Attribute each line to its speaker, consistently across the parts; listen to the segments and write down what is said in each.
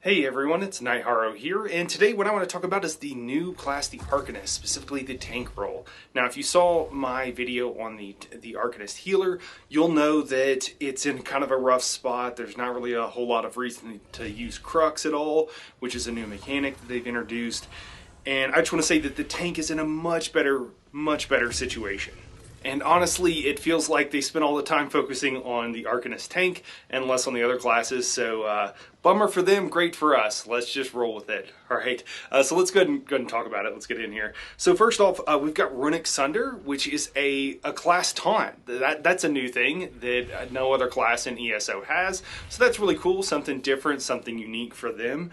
Speaker 1: Hey everyone, it's Nightharrow here, and today what I want to talk about is the new class, the Arcanist, specifically the tank role. Now, if you saw my video on the Arcanist healer, you'll know that it's in kind of a rough spot. There's not really a whole lot of reason to use Crux at all, which is a new mechanic that they've introduced. And I just want to say that the tank is in a much better situation. And honestly, it feels like they spent all the time focusing on the Arcanist tank and less on the other classes, so bummer for them, great for us. Let's just roll with it. Alright, so let's go ahead and talk about it. Let's get in here. So first off, we've got Runic Sunder, which is a class taunt. That's a new thing that no other class in ESO has, so that's really cool, something different, something unique for them.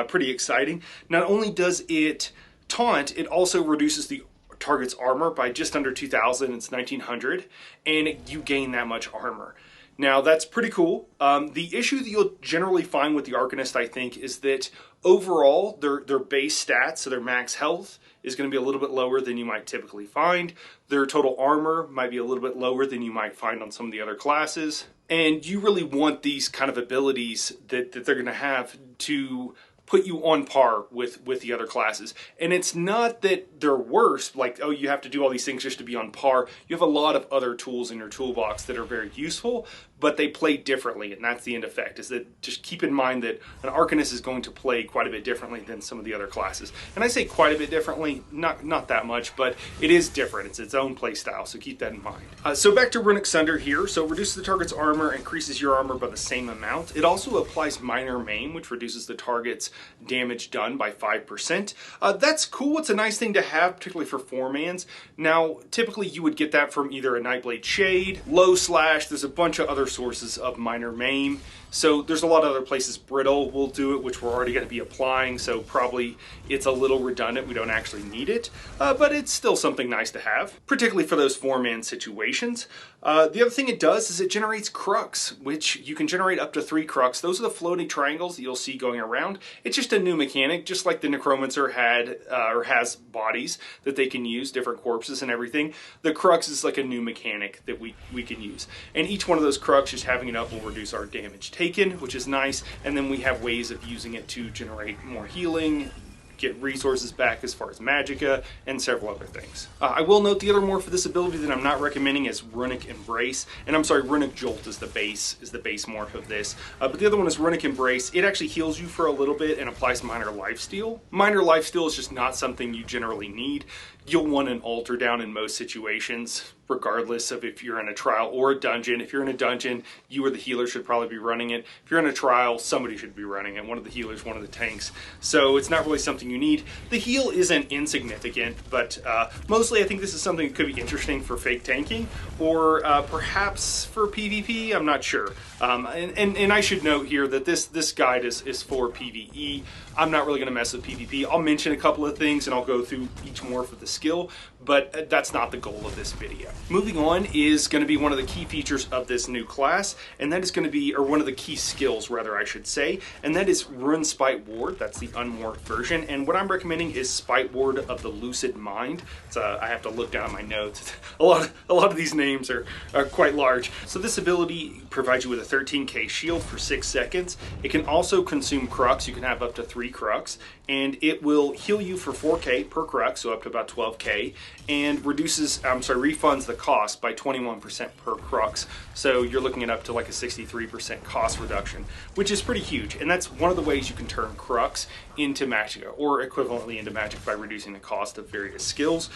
Speaker 1: Pretty exciting. Not only does it taunt, it also reduces the target's armor by just under 2,000, it's 1,900, and you gain that much armor. Now that's pretty cool. The issue that you'll generally find with the Arcanist, I think, is that overall their base stats, so their max health, is going to be a little bit lower than you might typically find. Their total armor might be a little bit lower than you might find on some of the other classes. And you really want these kind of abilities that they're going to have to put you on par with the other classes. And it's not that they're worse, like, oh, you have to do all these things just to be on par. You have a lot of other tools in your toolbox that are very useful, but they play differently, and that's the end effect, is that just keep in mind that an Arcanist is going to play quite a bit differently than some of the other classes. And I say quite a bit differently, not that much, but it is different. It's its own play style, so keep that in mind. So back to Runic Sunder here. So reduces the target's armor, increases your armor by the same amount. It also applies minor maim, which reduces the target's damage done by 5%. That's cool. It's a nice thing to have, particularly for 4-mans. Now, typically you would get that from either a Nightblade Shade, Low Slash, there's a bunch of other sources of minor maim. So there's a lot of other places. Brittle will do it, which we're already going to be applying, so probably it's a little redundant. We don't actually need it, but it's still something nice to have, particularly for those 4-man situations. The other thing it does is it generates Crux, which you can generate up to 3 Crux. Those are the floating triangles that you'll see going around. It's just a new mechanic, just like the Necromancer had or has bodies that they can use, different corpses and everything. The Crux is like a new mechanic that we can use. And each one of those Crux, just having it up, will reduce our damage taken, which is nice. And then we have ways of using it to generate more healing, get resources back as far as magicka, and several other things. I will note the other morph for this ability that I'm not recommending is Runic Embrace, and I'm sorry, Runic Jolt is the base morph of this, but the other one is Runic Embrace. It actually heals you for a little bit and applies minor lifesteal. Minor lifesteal is just not something you generally need. You'll want an altar down in most situations, regardless of if you're in a trial or a dungeon. If you're in a dungeon, you or the healer should probably be running it. If you're in a trial, somebody should be running it. One of the healers, one of the tanks. So it's not really something you need. The heal isn't insignificant, but mostly I think this is something that could be interesting for fake tanking, or perhaps for PvP, I'm not sure. And I should note here that this guide is for PvE. I'm not really going to mess with PvP. I'll mention a couple of things and I'll go through each morph of the skill, but that's not the goal of this video. Moving on is going to be one of the key features of this new class, and that is going to be, or one of the key skills rather I should say, and that is Rune Spite Ward. That's the unmorphed version, and what I'm recommending is Spite Ward of the Lucid Mind. I have to look down at my notes. A lot of these names are quite large. So this ability provides you with a 13k shield for 6 seconds. It can also consume Crux. You can have up to 3 Crux, and it will heal you for 4k per Crux, so up to about 12k, and refunds the cost by 21% per Crux. So you're looking at up to like a 63% cost reduction, which is pretty huge. And that's one of the ways you can turn Crux into magicka, or equivalently into magic, by reducing the cost of various skills.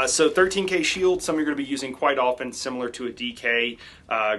Speaker 1: So 13k shield, something you're going to be using quite often, similar to a DK.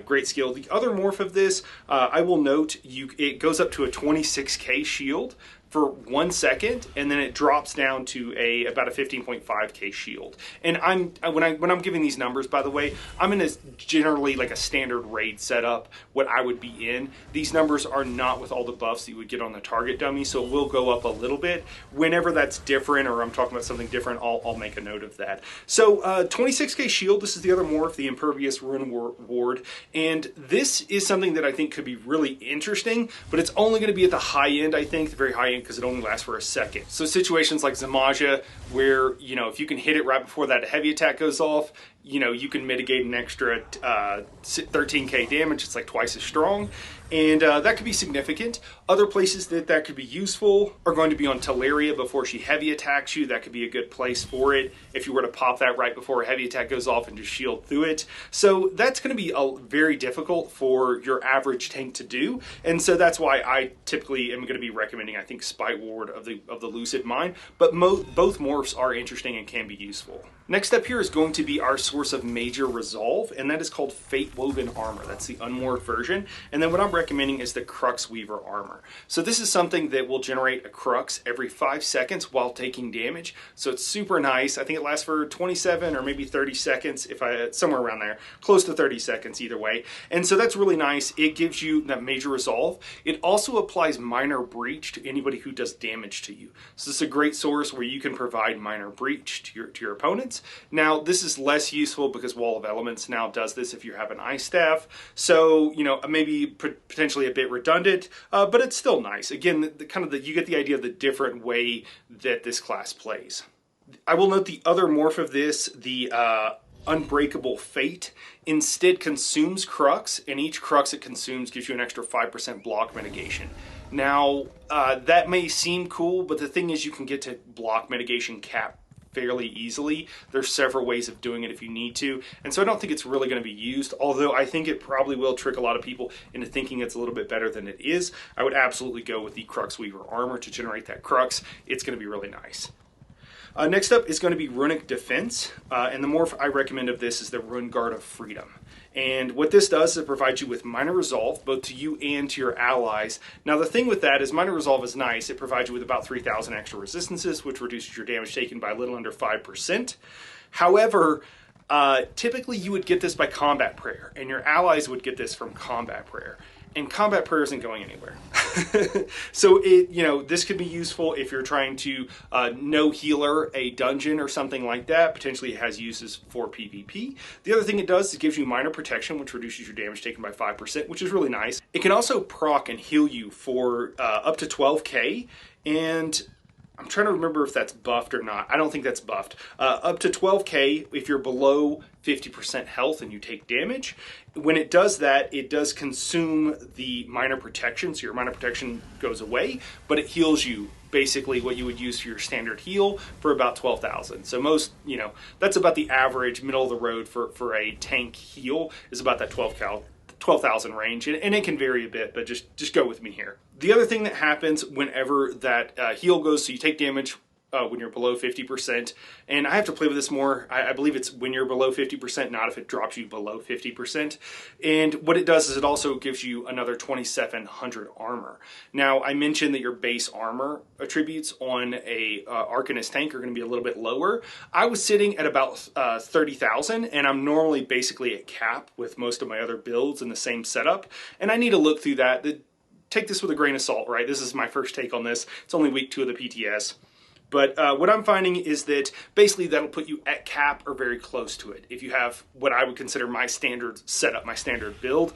Speaker 1: Great skill. The other morph of this, I will note, it goes up to a 26k shield for 1 second, and then it drops down to about a 15.5k shield. And when I'm giving these numbers, by the way, I'm in a generally like a standard raid setup, what I would be in. These numbers are not with all the buffs that you would get on the target dummy, so it will go up a little bit. Whenever that's different, or I'm talking about something different, I'll make a note of that. So 26k shield, this is the other morph, the Impervious Rune Ward, and this is something that I think could be really interesting, but it's only going to be at the high end, I think, the very high end, because it only lasts for a second. So situations like Zamaja, where, you know, if you can hit it right before that heavy attack goes off, you know, you can mitigate an extra 13k damage. It's like twice as strong. and that could be significant. Other places that could be useful are going to be on Teleria before she heavy attacks you. That could be a good place for it if you were to pop that right before a heavy attack goes off and just shield through it. So that's going to be very difficult for your average tank to do, and so that's why I typically am going to be recommending, I think, Spite Ward of the Lucid Mind, but both morphs are interesting and can be useful. Next up here is going to be our source of major resolve, and that is called Fate Woven Armor. That's the unmorphed version. And then what I'm recommending is the Crux Weaver Armor. So this is something that will generate a Crux every 5 seconds while taking damage. So it's super nice. I think it lasts for 27 or maybe 30 seconds, somewhere around there, close to 30 seconds either way. And so that's really nice. It gives you that major resolve. It also applies minor breach to anybody who does damage to you. So this is a great source where you can provide minor breach to your opponents. Now, this is less useful because Wall of Elements now does this if you have an Ice Staff. So, you know, maybe potentially a bit redundant, but it's still nice. Again, you get the idea of the different way that this class plays. I will note the other morph of this, the Unbreakable Fate, instead consumes Crux, and each Crux it consumes gives you an extra 5% block mitigation. Now, that may seem cool, but the thing is you can get to block mitigation cap fairly easily. There's several ways of doing it if you need to, and so I don't think it's really going to be used, although I think it probably will trick a lot of people into thinking it's a little bit better than it is. I would absolutely go with the Crux Weaver Armor to generate that Crux. It's going to be really nice. Next up is going to be Runic Defense, and the morph I recommend of this is the Rune Guard of Freedom. And what this does is it provides you with minor resolve, both to you and to your allies. Now the thing with that is minor resolve is nice. It provides you with about 3,000 extra resistances, which reduces your damage taken by a little under 5%. However, typically you would get this by combat prayer, and your allies would get this from combat prayer. And combat prayer isn't going anywhere. So this could be useful if you're trying to no healer a dungeon or something like that. Potentially it has uses for PvP. The other thing it does is it gives you minor protection, which reduces your damage taken by 5%, which is really nice. It can also proc and heal you for up to 12k, and I'm trying to remember if that's buffed or not. I don't think that's buffed. Up to 12k if you're below 50% health and you take damage. When it does that, it does consume the minor protection, so your minor protection goes away, but it heals you basically what you would use for your standard heal for about 12,000. So most, that's about the average middle of the road for a tank heal is about that 12,000 range, and it can vary a bit, but just go with me here. The other thing that happens whenever that heal goes, so you take damage when you're below 50%, and I have to play with this more. I believe it's when you're below 50%, not if it drops you below 50%. And what it does is it also gives you another 2,700 armor. Now, I mentioned that your base armor attributes on a Arcanist tank are going to be a little bit lower. I was sitting at about 30,000, and I'm normally basically at cap with most of my other builds in the same setup, and I need to look through that. Take this with a grain of salt, right? This is my first take on this. It's only week 2 of the PTS. But what I'm finding is that basically that'll put you at cap or very close to it if you have what I would consider my standard setup, my standard build.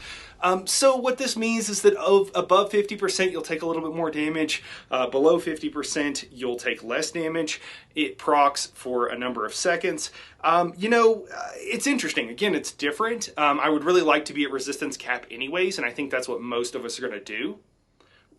Speaker 1: So what this means is that above 50% you'll take a little bit more damage. Below 50% you'll take less damage. It procs for a number of seconds. It's interesting. Again, it's different. I would really like to be at resistance cap anyways, and I think that's what most of us are going to do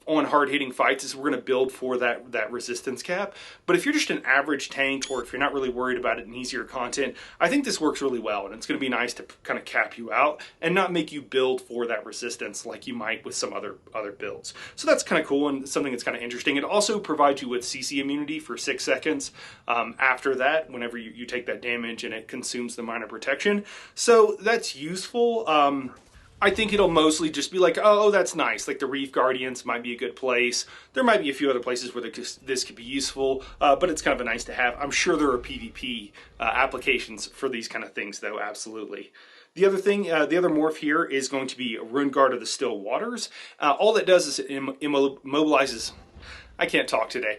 Speaker 1: on hard-hitting fights, is we're going to build for that resistance cap. But if you're just an average tank, or if you're not really worried about it in easier content, I think this works really well, and it's going to be nice to kind of cap you out and not make you build for that resistance like you might with some other builds. So that's kind of cool and something that's kind of interesting. It also provides you with CC immunity for 6 seconds after that, whenever you take that damage, and it consumes the minor protection. So that's useful. I think it'll mostly just be like, oh, that's nice. Like the Reef Guardians might be a good place. There might be a few other places where this could be useful, but it's kind of a nice to have. I'm sure there are PvP applications for these kind of things, though, absolutely. The other thing, the other morph here is going to be Rune Guard of the Still Waters. All that does is it immobilizes... I can't talk today.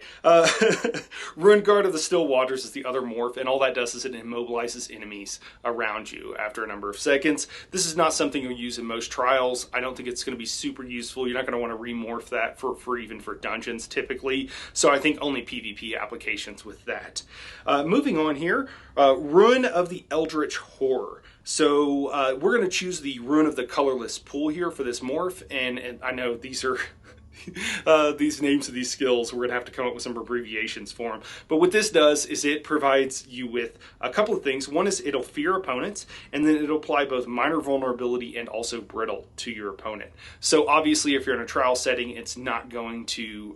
Speaker 1: Rune Guard of the Still Waters is the other morph, and all that does is it immobilizes enemies around you after a number of seconds. This is not something you'll use in most trials. I don't think it's going to be super useful. You're not going to want to remorph that for even for dungeons typically. So I think only PvP applications with that. Moving on here, Rune of the Eldritch Horror. So we're going to choose the Rune of the Colorless pool here for this morph, and I know these are these names of these skills, we're going to have to come up with some abbreviations for them. But what this does is it provides you with a couple of things. One is it'll fear opponents, and then it'll apply both minor vulnerability and also brittle to your opponent. So obviously, if you're in a trial setting, it's not going to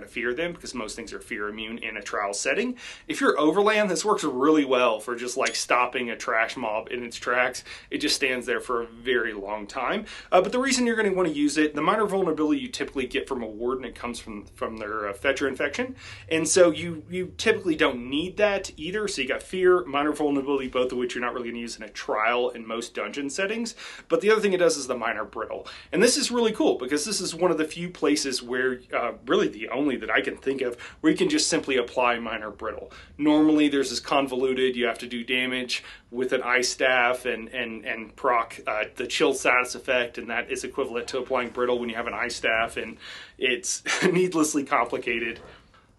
Speaker 1: fear them, because most things are fear immune in a trial setting. If you're overland, this works really well for just like stopping a trash mob in its tracks. It just stands there for a very long time. But the reason you're going to want to use it, the minor vulnerability you typically get from a warden, it comes from their Fetcher infection, and so you typically don't need that either. So you got fear, minor vulnerability, both of which you're not really going to use in a trial in most dungeon settings. But the other thing it does is the minor brittle, and this is really cool because this is one of the few places where, really the only that I can think of, where you can just simply apply minor brittle. Normally there's this convoluted, you have to do damage with an ice staff and proc the chill status effect, and that is equivalent to applying brittle when you have an ice staff, and it's needlessly complicated.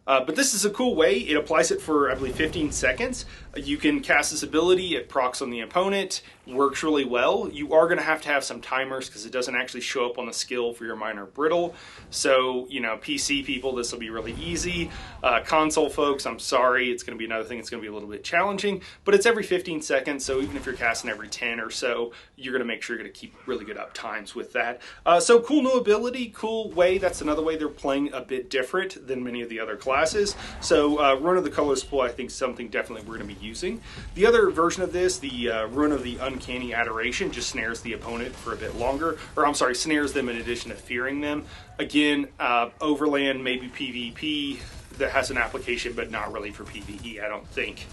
Speaker 1: But this is a cool way. It applies it for, I believe, 15 seconds. You can cast this ability, it procs on the opponent, works really well. You are going to have some timers because it doesn't actually show up on the skill for your minor brittle. So, you know, PC people, this will be really easy. Console folks, I'm sorry, it's going to be another thing. It's going to be a little bit challenging, but it's every 15 seconds. So even if you're casting every 10 or so, you're going to make sure you're going to keep really good up times with that. So cool new ability, cool way. That's another way they're playing a bit different than many of the other classes. So Rune of the Colorless pool, I think something definitely we're going to be using. The other version of this, the Rune of the Uncanny Adoration, just snares the opponent for a bit longer, or I'm sorry, snares them in addition to fearing them. Again, overland, maybe PvP, that has an application, but not really for PvE, I don't think.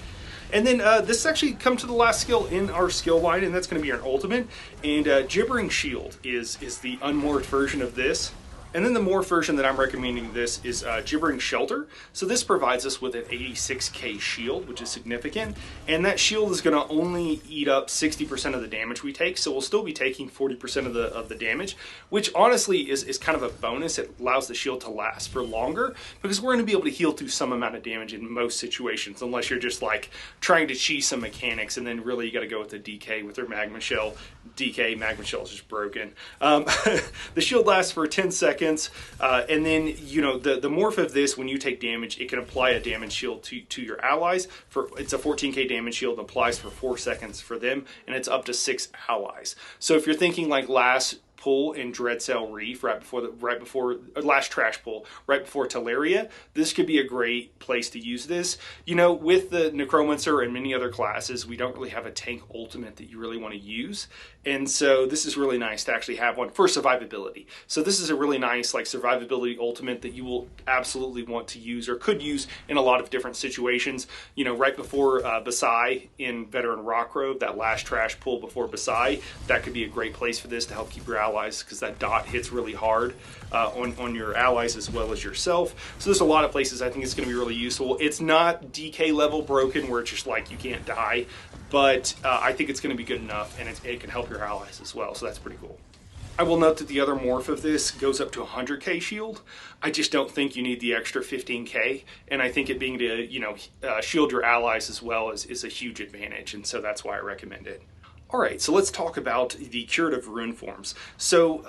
Speaker 1: And then this actually comes to the last skill in our skill line, and that's going to be our ultimate. And Gibbering Shield is the unmorphed version of this. And then the morph version that I'm recommending this is Gibbering Shelter. So this provides us with an 86k shield, which is significant. And that shield is going to only eat up 60% of the damage we take. So we'll still be taking 40% of the damage, which honestly is kind of a bonus. It allows the shield to last for longer because we're going to be able to heal through some amount of damage in most situations, unless you're just like trying to cheese some mechanics, and then really you got to go with the DK with their Magma Shell. DK, Magma Shell is just broken. The shield lasts for 10 seconds. And then, you know, the morph of this, when you take damage, it can apply a damage shield to your allies. It's a 14k damage shield, applies for 4 seconds for them, and it's up to 6 allies. So if you're thinking like last pull in Dreadcell Reef, last trash pull, right before Teleria, this could be a great place to use this. You know, with the Necromancer and many other classes, we don't really have a tank ultimate that you really want to use. And so this is really nice to actually have one for survivability. So this is a really nice like survivability ultimate that you will absolutely want to use or could use in a lot of different situations. You know, right before Basai in Veteran Rockgrove, that last trash pull before Basai, that could be a great place for this to help keep your allies, because that dot hits really hard on your allies as well as yourself. So there's a lot of places I think it's going to be really useful. It's not DK level broken where it's just like you can't die, but I think it's going to be good enough, and it can help your allies as well, so that's pretty cool. I will note that the other morph of this goes up to 100k shield. I just don't think you need the extra 15k, and I think it being to, you know, shield your allies as well is a huge advantage, and so that's why I recommend it. Alright, so let's talk about the Curative rune forms. So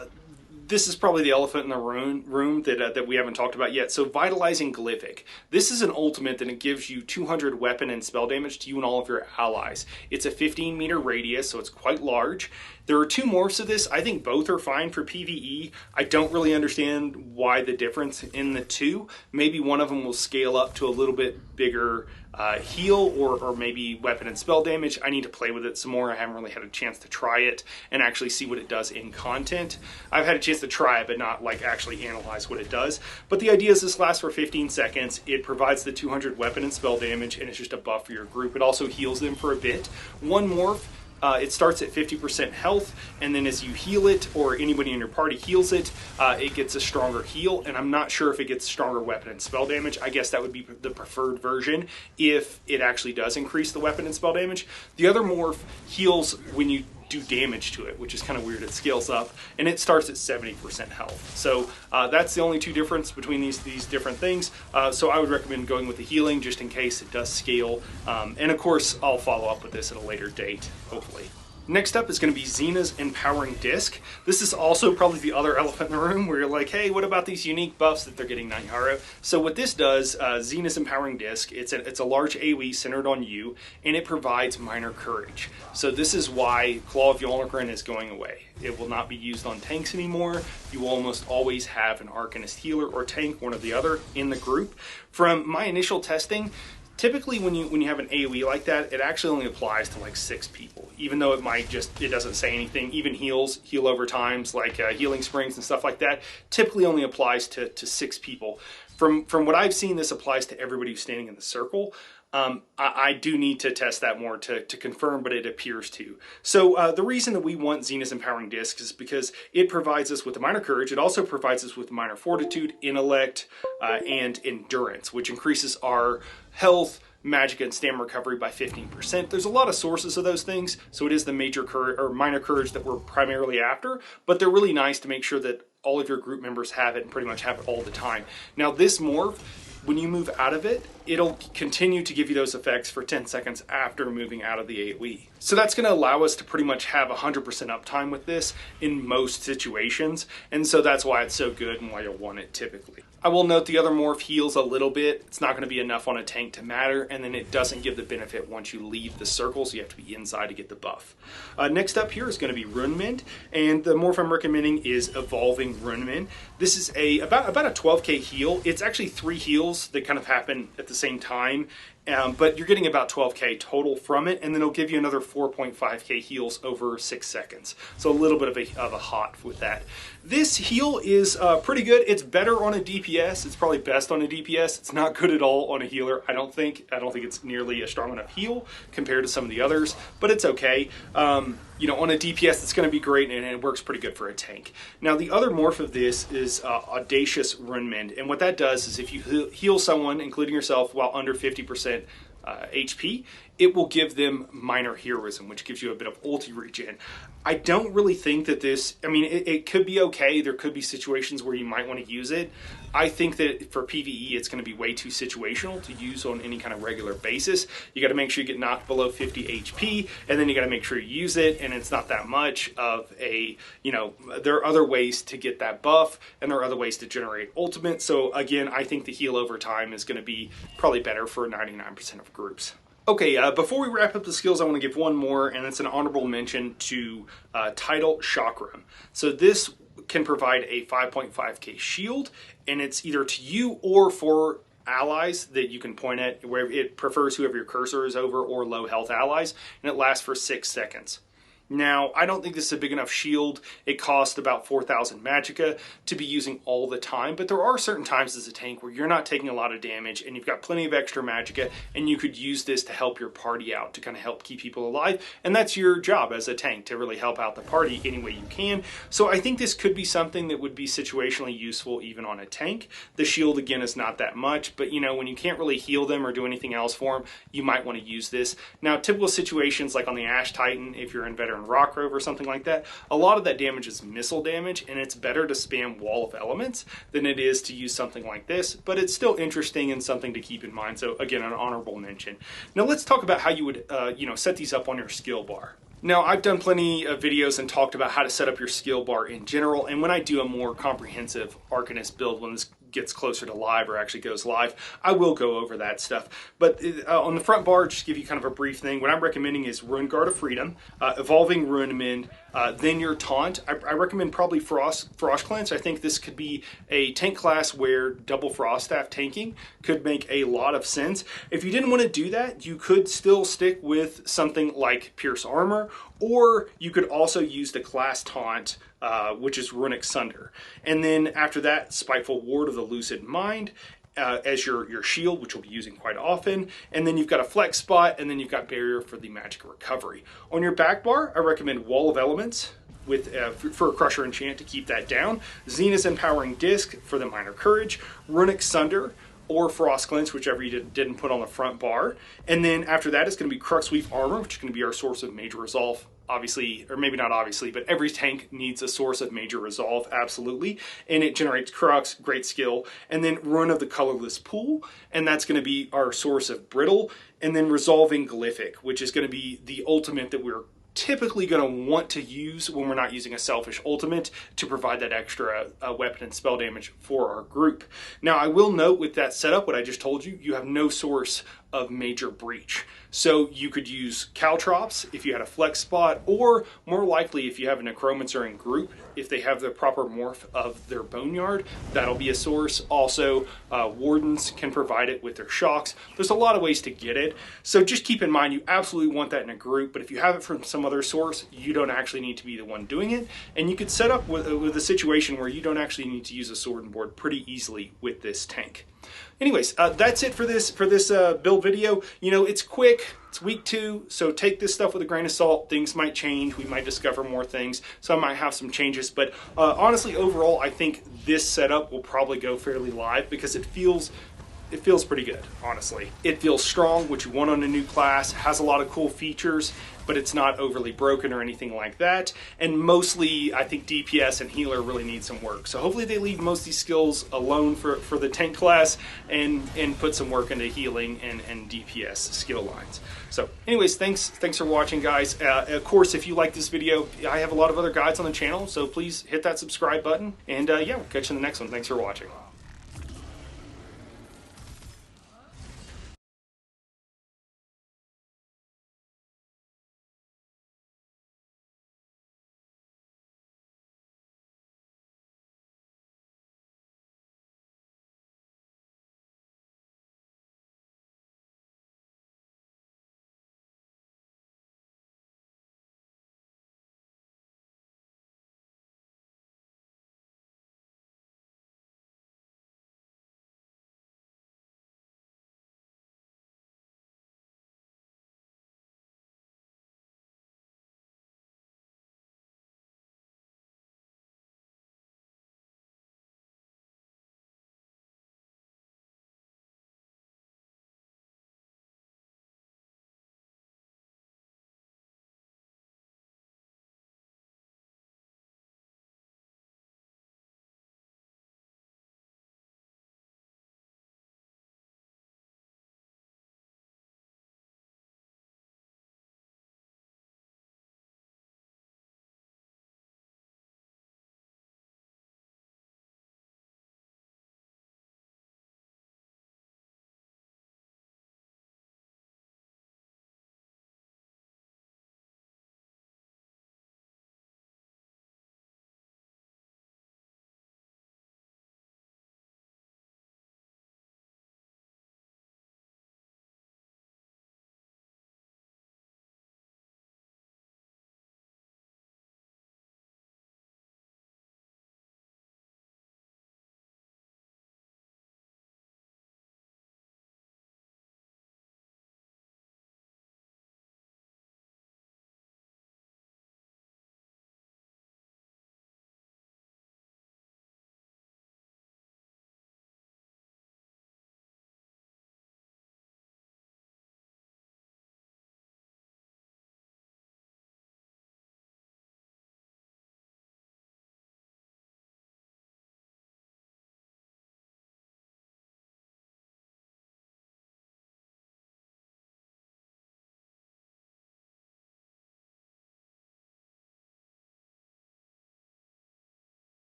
Speaker 1: this is probably the elephant in the room that we haven't talked about yet. So Vitalizing Glyphic. This is an ultimate that it gives you 200 weapon and spell damage to you and all of your allies. It's a 15 meter radius, so it's quite large. There are 2 morphs of this. I think both are fine for PvE. I don't really understand why the difference in the 2. Maybe one of them will scale up to a little bit bigger heal or maybe weapon and spell damage. I need to play with it some more. I haven't really had a chance to try it and actually see what it does in content. I've had a chance to try it, but not like actually analyze what it does. But the idea is this lasts for 15 seconds. It provides the 200 weapon and spell damage, and it's just a buff for your group. It also heals them for a bit. One morph, it starts at 50% health, and then as you heal it, or anybody in your party heals it, it gets a stronger heal, and I'm not sure if it gets stronger weapon and spell damage. I guess that would be the preferred version if it actually does increase the weapon and spell damage. The other morph heals when you do damage to it, which is kind of weird. It scales up, and it starts at 70% health. So that's the only 2 difference between these different things. So I would recommend going with the healing just in case it does scale. And of course, I'll follow up with this at a later date, hopefully. Next up is going to be Xena's Empowering Disc. This is also probably the other elephant in the room where you're like, hey, what about these unique buffs that they're getting, Night Haro? So what this does, Xena's Empowering Disc, it's a large AoE centered on you, and it provides minor courage. So this is why Claw of Yolgren is going away. It will not be used on tanks anymore. You will almost always have an Arcanist healer or tank, one or the other, in the group. From my initial testing, typically when you have an AoE like that, it actually only applies to like 6 people, even though it doesn't say anything. Even heal over times, like healing springs and stuff like that, typically only applies to 6 people. From what I've seen, this applies to everybody who's standing in the circle. I do need to test that more to confirm, but it appears to. So the reason that we want Xena's Empowering Disc is because it provides us with a minor courage. It also provides us with minor fortitude, intellect, and endurance, which increases our health, magic, and stamina recovery by 15%. There's a lot of sources of those things, so it is the major courage or minor courage that we're primarily after, but they're really nice to make sure that all of your group members have it and pretty much have it all the time. Now this morph, when you move out of it, it'll continue to give you those effects for 10 seconds after moving out of the AoE. So that's going to allow us to pretty much have 100% uptime with this in most situations, and so that's why it's so good and why you'll want it typically. I will note the other morph heals a little bit. It's not going to be enough on a tank to matter, and then it doesn't give the benefit once you leave the circle, so you have to be inside to get the buff. Next up here is going to be Rune, and the morph I'm recommending is Evolving Rune. This is about a 12k heal. It's actually 3 heals that kind of happen at the same time, but you're getting about 12k total from it, and then it'll give you another 4.5k heals over 6 seconds. So a little bit of a hot with that. This heal is pretty good. It's better on a DPS. It's probably best on a DPS. It's not good at all on a healer, I don't think. I don't think it's nearly a strong enough heal compared to some of the others, but it's okay. You know, on a DPS, it's going to be great, and it works pretty good for a tank. Now, the other morph of this is Audacious Rune, and what that does is if you heal someone, including yourself, while under 50% HP, it will give them minor heroism, which gives you a bit of ulti regen. I don't really think that this, I mean, it could be okay. There could be situations where you might want to use it. I think that for PvE, it's going to be way too situational to use on any kind of regular basis. You got to make sure you get knocked below 50 HP, and then you got to make sure you use it, and it's not that much of a, you know, there are other ways to get that buff, and there are other ways to generate ultimate. So again, I think the heal over time is going to be probably better for 99% of groups. Okay, before we wrap up the skills, I want to give one more, and it's an honorable mention to Tidal Chakram. So this can provide a 5.5k shield, and it's either to you or for allies that you can point at, where it prefers whoever your cursor is over, or low health allies, and it lasts for 6 seconds. Now, I don't think this is a big enough shield. It costs about 4,000 magicka to be using all the time, but there are certain times as a tank where you're not taking a lot of damage and you've got plenty of extra magicka, and you could use this to help your party out, to kind of help keep people alive, and that's your job as a tank, to really help out the party any way you can. So I think this could be something that would be situationally useful even on a tank. The shield, again, is not that much, but you know, when you can't really heal them or do anything else for them, you might want to use this. Now, typical situations like on the Ash Titan, if you're in Veteran Rockrove or something like that, a lot of that damage is missile damage, and it's better to spam Wall of Elements than it is to use something like this, but it's still interesting and something to keep in mind. So again, an honorable mention. Now let's talk about how you would set these up on your skill bar. Now, I've done plenty of videos and talked about how to set up your skill bar in general, and when I do a more comprehensive Arcanist build, when this gets closer to live or actually goes live, I will go over that stuff. But on the front bar, just give you kind of a brief thing. What I'm recommending is Rune Guard of Freedom, Evolving Rune, then your Taunt. I recommend probably Frost Cleanse. I think this could be a tank class where double Frost Staff tanking could make a lot of sense. If you didn't want to do that, you could still stick with something like Pierce Armor, or you could also use the class Taunt, which is Runic Sunder. And then after that, Spiteful Ward of the Lucid Mind as your shield, which you'll be using quite often. And then you've got a flex spot, and then you've got Barrier for the magic recovery. On your back bar, I recommend Wall of Elements with for a Crusher Enchant to keep that down, Xena's Empowering Disc for the minor courage, Runic Sunder, or Frost Cleanse, whichever you didn't put on the front bar. And then after that, it's going to be Cruxweave Armor, which is going to be our source of major resolve. Obviously, or maybe not obviously, but every tank needs a source of major resolve, absolutely. And it generates Crux, great skill. And then Rune of the Colorless Pool, and that's going to be our source of Brittle. And then Resolving Glyphic, which is going to be the ultimate that we're typically going to want to use when we're not using a selfish ultimate to provide that extra weapon and spell damage for our group. Now, I will note with that setup, what I just told you, you have no source of major breach. So you could use Caltrops if you had a flex spot, or more likely if you have a Necromancer in group, if they have the proper morph of their Boneyard, that'll be a source. Also, Wardens can provide it with their shocks. There's a lot of ways to get it. So just keep in mind, you absolutely want that in a group, but if you have it from some other source, you don't actually need to be the one doing it. And you could set up with a situation where you don't actually need to use a sword and board pretty easily with this tank. Anyways, that's it for this build video. You know, it's quick. It's week 2, so take this stuff with a grain of salt. Things might change. We might discover more things. So I might have some changes. But honestly, overall, I think this setup will probably go fairly live because it feels pretty good, honestly. It feels strong, which you want on a new class, has a lot of cool features, but it's not overly broken or anything like that. And mostly, I think DPS and healer really need some work. So hopefully they leave most of these skills alone for the tank class and put some work into healing and DPS skill lines. So anyways, thanks for watching, guys. Of course, if you like this video, I have a lot of other guides on the channel, so please hit that subscribe button. And yeah, we'll catch you in the next one. Thanks for watching.